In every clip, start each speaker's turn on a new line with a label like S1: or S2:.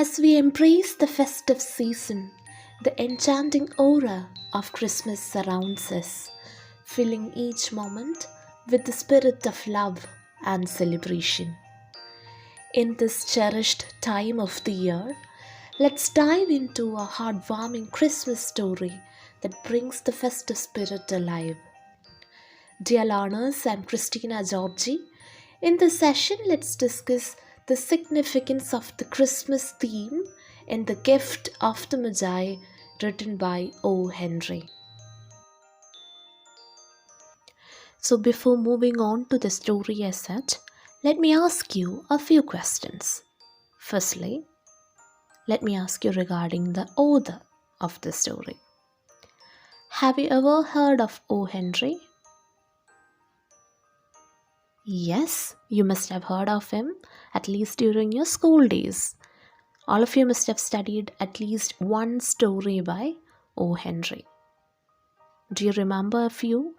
S1: As we embrace the festive season, the enchanting aura of Christmas surrounds us, filling each moment with the spirit of love and celebration. In this cherished time of the year, let's dive into a heartwarming Christmas story that brings the festive spirit alive. Dear learners, I'm Christina Georgy. In this session, let's discuss the significance of the Christmas theme in The Gift of the Magi, written by O. Henry. So, before moving on to the story as such, let me ask you a few questions. Firstly, let me ask you regarding the author of the story. Have you ever heard of O. Henry? Yes, you must have heard of him, at least during your school days. All of you must have studied at least one story by O. Henry. Do you remember a few?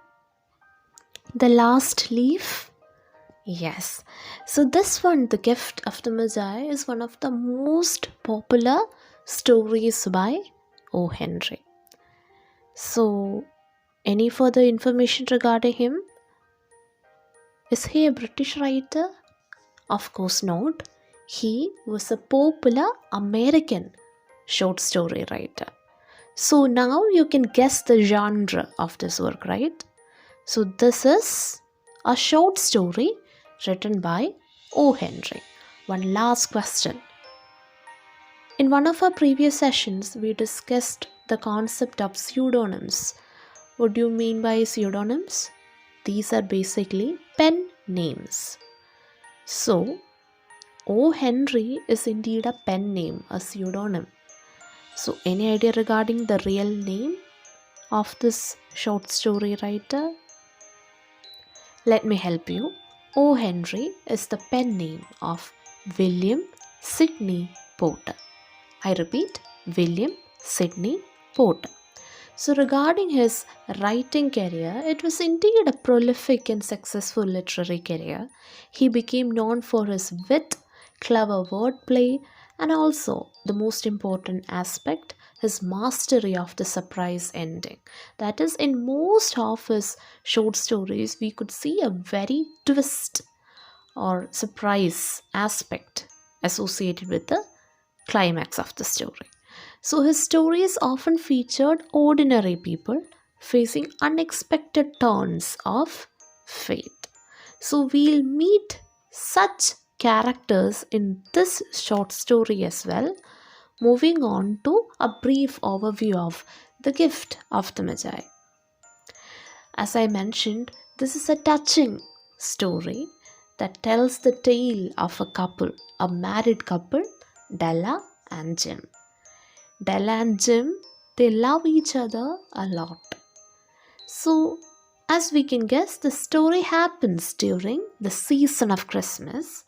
S1: The Last Leaf? Yes. So this one, The Gift of the Magi, is one of the most popular stories by O. Henry. So, any further information regarding him? Is he a British writer? Of course not. He was a popular American short story writer. So now you can guess the genre of this work, right? So this is a short story written by O. Henry. One last question. In one of our previous sessions, we discussed the concept of pseudonyms. What do you mean by pseudonyms? These are basically pen names. So, O. Henry is indeed a pen name, a pseudonym. So, any idea regarding the real name of this short story writer? Let me help you. O. Henry is the pen name of William Sidney Porter. I repeat, William Sidney Porter. So, regarding his writing career, it was indeed a prolific and successful literary career. He became known for his wit, clever wordplay, and also the most important aspect, his mastery of the surprise ending. That is, in most of his short stories, we could see a very twist or surprise aspect associated with the climax of the story. So his stories often featured ordinary people facing unexpected turns of fate. So we'll meet such characters in this short story as well. Moving on to a brief overview of The Gift of the Magi. As I mentioned, this is a touching story that tells the tale of a couple, a married couple, Della and Jim. Della and Jim, they love each other a lot. So, as we can guess, the story happens during the season of Christmas,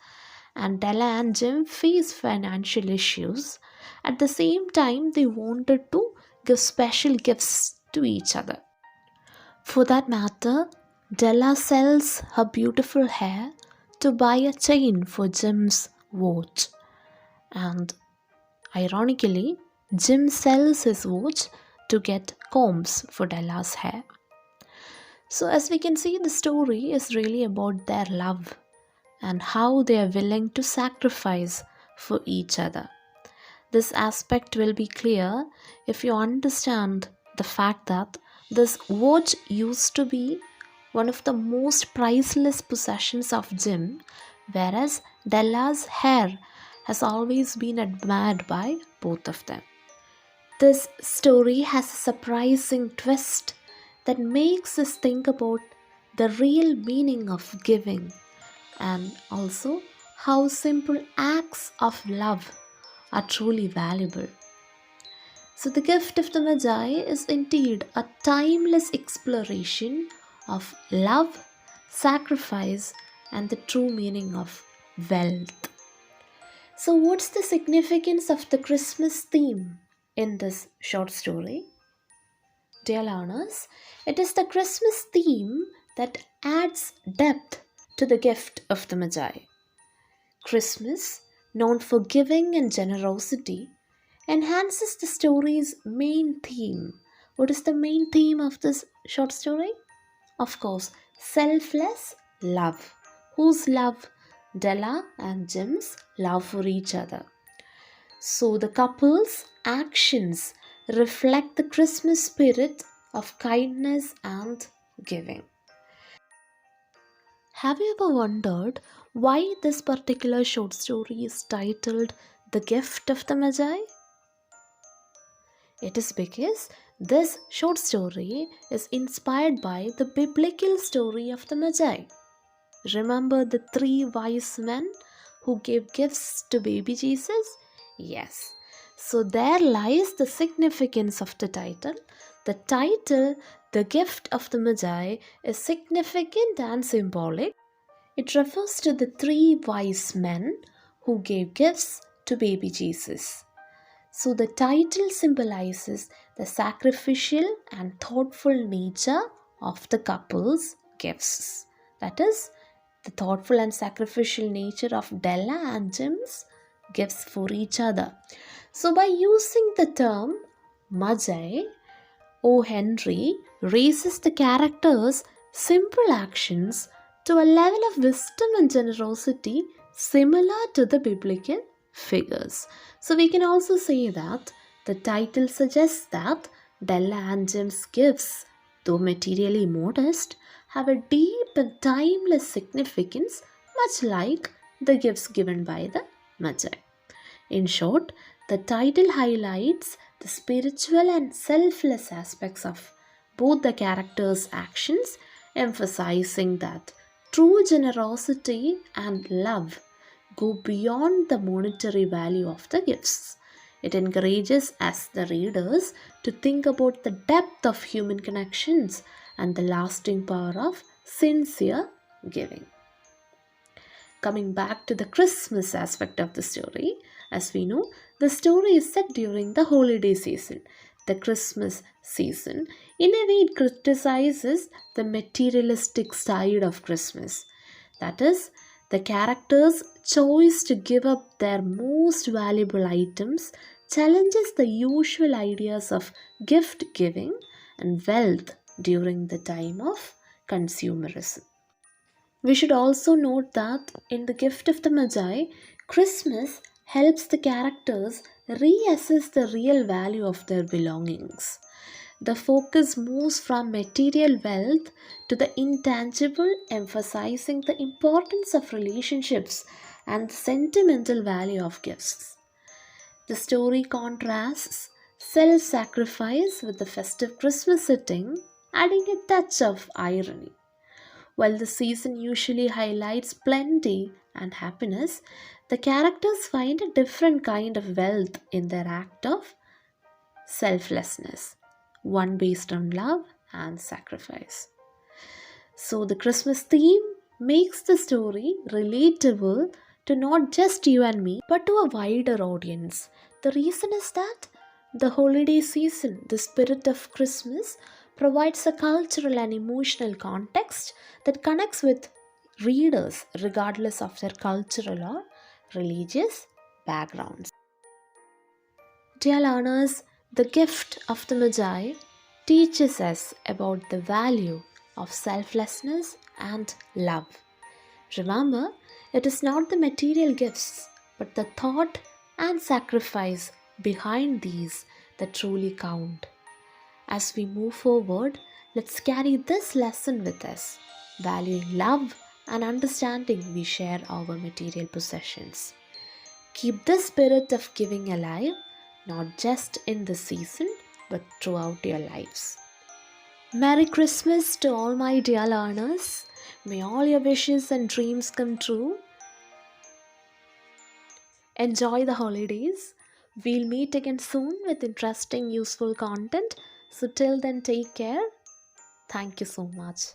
S1: and Della and Jim face financial issues. At the same time, they wanted to give special gifts to each other. For that matter, Della sells her beautiful hair to buy a chain for Jim's watch. And ironically, Jim sells his watch to get combs for Della's hair. So, as we can see, the story is really about their love and how they are willing to sacrifice for each other. This aspect will be clear if you understand the fact that this watch used to be one of the most priceless possessions of Jim, whereas Della's hair has always been admired by both of them. This story has a surprising twist that makes us think about the real meaning of giving and also how simple acts of love are truly valuable. So, The Gift of the Magi is indeed a timeless exploration of love, sacrifice, and the true meaning of wealth. So, what's the significance of the Christmas theme in this short story? Dear learners, it is the Christmas theme that adds depth to the gift of the Magi. Christmas known for giving and generosity, enhances the story's main theme. What is the main theme of this short story? Of course, selfless love. Whose love? Della and Jim's love for each other. So the couple's actions reflect the Christmas spirit of kindness and giving. Have you ever wondered why this particular short story is titled The Gift of the Magi? It is because this short story is inspired by the biblical story of the Magi. Remember the three wise men who gave gifts to baby Jesus? Yes. So there lies the significance of the title. The title, The Gift of the Magi, is significant and symbolic. It refers to the three wise men who gave gifts to baby Jesus. So the title symbolizes the sacrificial and thoughtful nature of the couple's gifts. That is, the thoughtful and sacrificial nature of Della and Jim's gifts for each other. So by using the term Magi, O. Henry raises the characters' simple actions to a level of wisdom and generosity similar to the biblical figures. So we can also say that the title suggests that Della and Jim's gifts, though materially modest, have a deep and timeless significance, much like the gifts given by the Magi. In short, the title highlights the spiritual and selfless aspects of both the characters' actions, emphasizing that true generosity and love go beyond the monetary value of the gifts. It encourages us, the readers, to think about the depth of human connections and the lasting power of sincere giving. Coming back to the Christmas aspect of the story, as we know, the story is set during the holiday season, the Christmas season. In a way, it criticizes the materialistic side of Christmas. That is, the characters' choice to give up their most valuable items challenges the usual ideas of gift giving and wealth during the time of consumerism. We should also note that in The Gift of the Magi, Christmas helps the characters reassess the real value of their belongings. The focus moves from material wealth to the intangible, emphasizing the importance of relationships and the sentimental value of gifts. The story contrasts self sacrifice with the festive Christmas setting, adding a touch of irony. While the season usually highlights plenty and happiness, the characters find a different kind of wealth in their act of selflessness, one based on love and sacrifice. So, the Christmas theme makes the story relatable to not just you and me, but to a wider audience. The reason is that the holiday season, the spirit of Christmas, provides a cultural and emotional context that connects with readers regardless of their cultural or religious backgrounds. Dear learners, the gift of the Magi teaches us about the value of selflessness and love. Remember, it is not the material gifts, but the thought and sacrifice behind these that truly count. As we move forward, let's carry this lesson with us, valuing love and understanding we share our material possessions. Keep the spirit of giving alive, not just in the season, but throughout your lives. Merry Christmas to all my dear learners. May all your wishes and dreams come true. Enjoy the holidays. We'll meet again soon with interesting, useful content. So, till then, take care. Thank you so much.